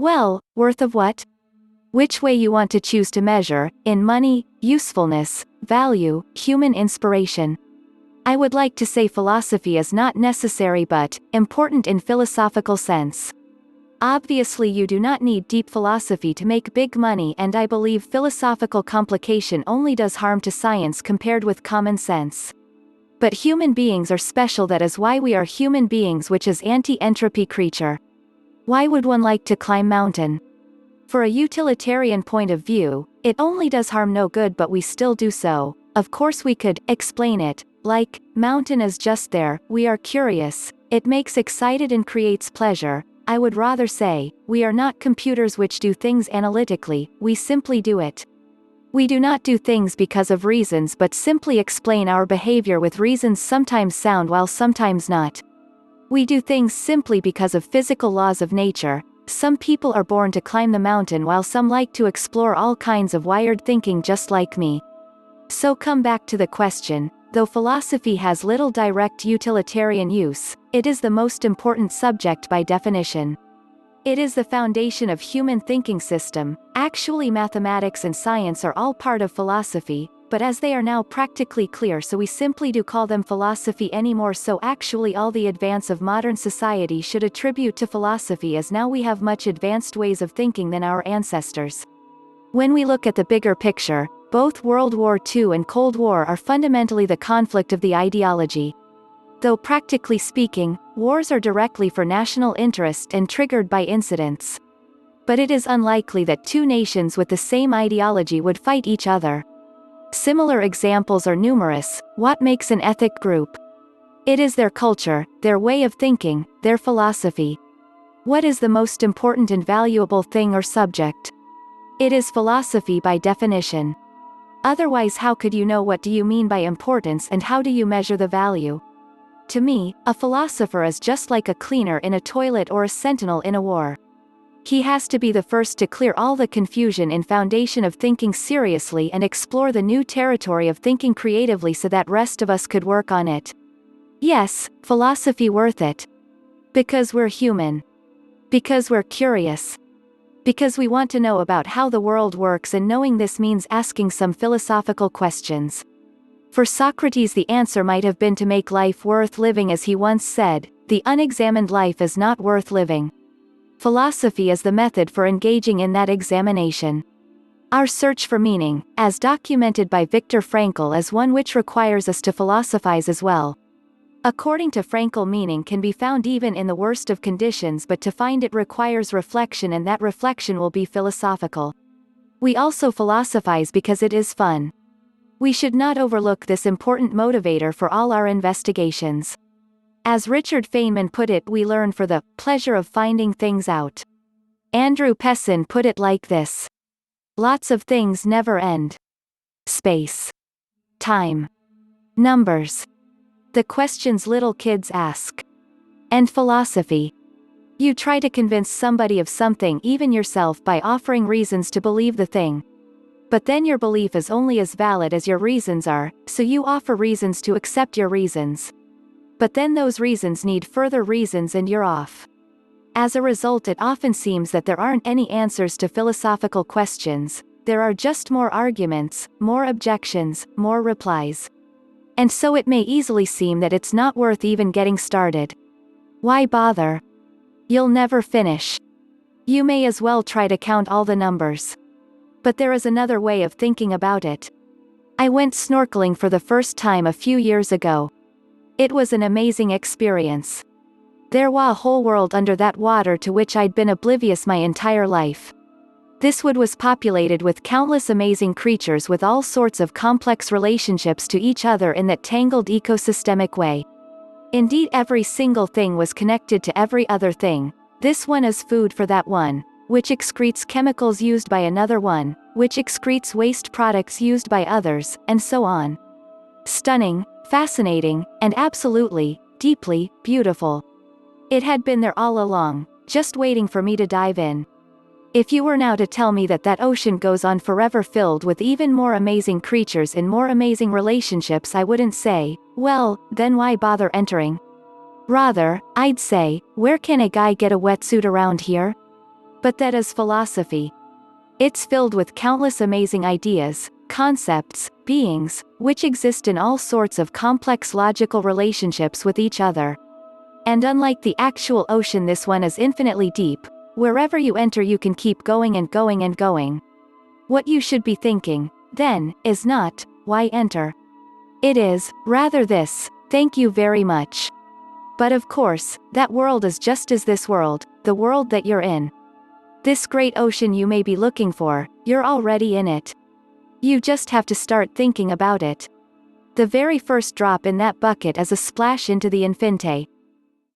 Well, worth of what? Which way you want to choose to measure, in money, usefulness, value, human inspiration. I would like to say philosophy is not necessary but important in philosophical sense. Obviously you do not need deep philosophy to make big money, and I believe philosophical complication only does harm to science compared with common sense. But human beings are special, that is why we are human beings, which is anti-entropy creature. Why would one like to climb mountain? For a utilitarian point of view, it only does harm no good, but we still do so. Of course we could explain it, like, mountain is just there, we are curious, it makes excited and creates pleasure. I would rather say, we are not computers which do things analytically, we simply do it. We do not do things because of reasons but simply explain our behavior with reasons, sometimes sound while sometimes not. We do things simply because of physical laws of nature. Some people are born to climb the mountain while some like to explore all kinds of wired thinking just like me. So come back to the question, though philosophy has little direct utilitarian use, it is the most important subject by definition. It is the foundation of human thinking system. Actually mathematics and science are all part of philosophy, but as they are now practically clear, so we simply do call them philosophy anymore. So actually all the advance of modern society should attribute to philosophy, as now we have much advanced ways of thinking than our ancestors. When we look at the bigger picture, both World War II and Cold War are fundamentally the conflict of the ideology. Though practically speaking, wars are directly for national interest and triggered by incidents. But it is unlikely that two nations with the same ideology would fight each other. Similar examples are numerous. What makes an ethnic group? It is their culture, their way of thinking, their philosophy. What is the most important and valuable thing or subject? It is philosophy by definition. Otherwise, how could you know what do you mean by importance and how do you measure the value? To me, a philosopher is just like a cleaner in a toilet or a sentinel in a war. He has to be the first to clear all the confusion in foundation of thinking seriously and explore the new territory of thinking creatively so that rest of us could work on it. Yes, philosophy worth it. Because we're human. Because we're curious. Because we want to know about how the world works, and knowing this means asking some philosophical questions. For Socrates the answer might have been to make life worth living, as he once said, the unexamined life is not worth living. Philosophy is the method for engaging in that examination. Our search for meaning, as documented by Viktor Frankl, is one which requires us to philosophize as well. According to Frankl, meaning can be found even in the worst of conditions, but to find it requires reflection, and that reflection will be philosophical. We also philosophize because it is fun. We should not overlook this important motivator for all our investigations. As Richard Feynman put it, we learn for the pleasure of finding things out. Andrew Pessin put it like this: lots of things never end. Space. Time. Numbers. The questions little kids ask. And philosophy. You try to convince somebody of something, even yourself, by offering reasons to believe the thing. But then your belief is only as valid as your reasons are, so you offer reasons to accept your reasons. But then those reasons need further reasons and you're off. As a result, it often seems that there aren't any answers to philosophical questions, there are just more arguments, more objections, more replies. And so it may easily seem that it's not worth even getting started. Why bother? You'll never finish. You may as well try to count all the numbers. But there is another way of thinking about it. I went snorkeling for the first time a few years ago. It was an amazing experience. There was a whole world under that water to which I'd been oblivious my entire life. This wood was populated with countless amazing creatures with all sorts of complex relationships to each other in that tangled ecosystemic way. Indeed, every single thing was connected to every other thing. This one is food for that one, which excretes chemicals used by another one, which excretes waste products used by others, and so on. Stunning, fascinating, and absolutely, deeply, beautiful. It had been there all along, just waiting for me to dive in. If you were now to tell me that that ocean goes on forever filled with even more amazing creatures in more amazing relationships, I wouldn't say, well, then why bother entering? Rather, I'd say, where can a guy get a wetsuit around here? But that is philosophy. It's filled with countless amazing ideas, concepts, beings, which exist in all sorts of complex logical relationships with each other. And unlike the actual ocean, this one is infinitely deep. Wherever you enter, you can keep going and going and going. What you should be thinking, then, is not, why enter? It is, rather this, thank you very much. But of course, that world is just as this world, the world that you're in. This great ocean you may be looking for, you're already in it. You just have to start thinking about it. The very first drop in that bucket is a splash into the infinite.